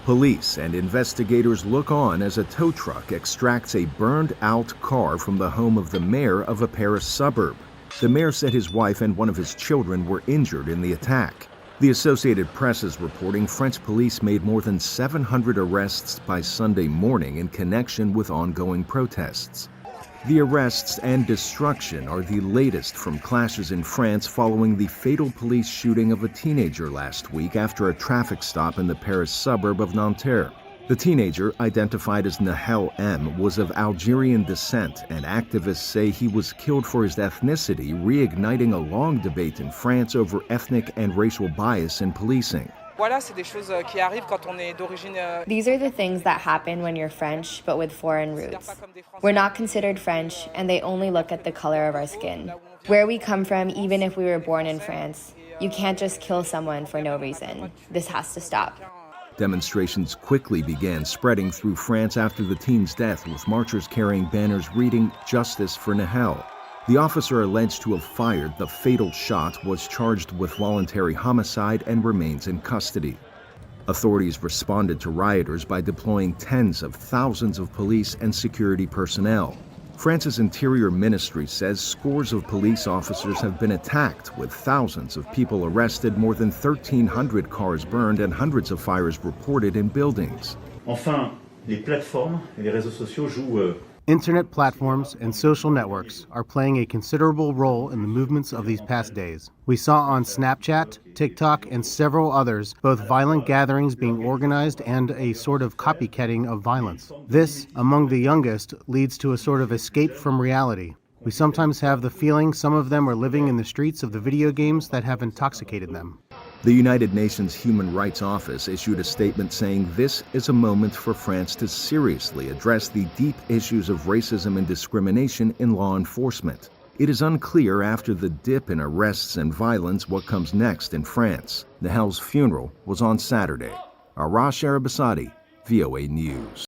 Police and investigators look on as a tow truck extracts a burned-out car from the home of the mayor of a Paris suburb. The mayor said his wife and one of his children were injured in the attack. The Associated Press is reporting French police made more than 700 arrests by Sunday morning in connection with ongoing protests. The arrests and destruction are the latest from clashes in France following the fatal police shooting of a teenager last week after a traffic stop in the Paris suburb of Nanterre. The teenager, identified as Nahel M., was of Algerian descent, and activists say he was killed for his ethnicity, reigniting a long debate in France over ethnic and racial bias in policing. These are the things that happen when you're French, but with foreign roots. We're not considered French, and they only look at the color of our skin. Where we come from, even if we were born in France, you can't just kill someone for no reason. This has to stop. Demonstrations quickly began spreading through France after the teen's death, with marchers carrying banners reading "Justice for Nahel." The officer alleged to have fired the fatal shot was charged with voluntary homicide and remains in custody. Authorities responded to rioters by deploying tens of thousands of police and security personnel. France's Interior Ministry says scores of police officers have been attacked, with thousands of people arrested, more than 1,300 cars burned, and hundreds of fires reported in buildings. Enfin, les plateformes et les réseaux sociaux jouent Internet platforms and social networks are playing a considerable role in the movements of these past days. We saw on Snapchat, TikTok, and several others both violent gatherings being organized and a sort of copycatting of violence. This, among the youngest, leads to a sort of escape from reality. We sometimes have the feeling some of them are living in the streets of the video games that have intoxicated them. The United Nations Human Rights Office issued a statement saying this is a moment for France to seriously address the deep issues of racism and discrimination in law enforcement. It is unclear after the dip in arrests and violence what comes next in France. Nahel's funeral was on Saturday. Arash Arabasadi, VOA News.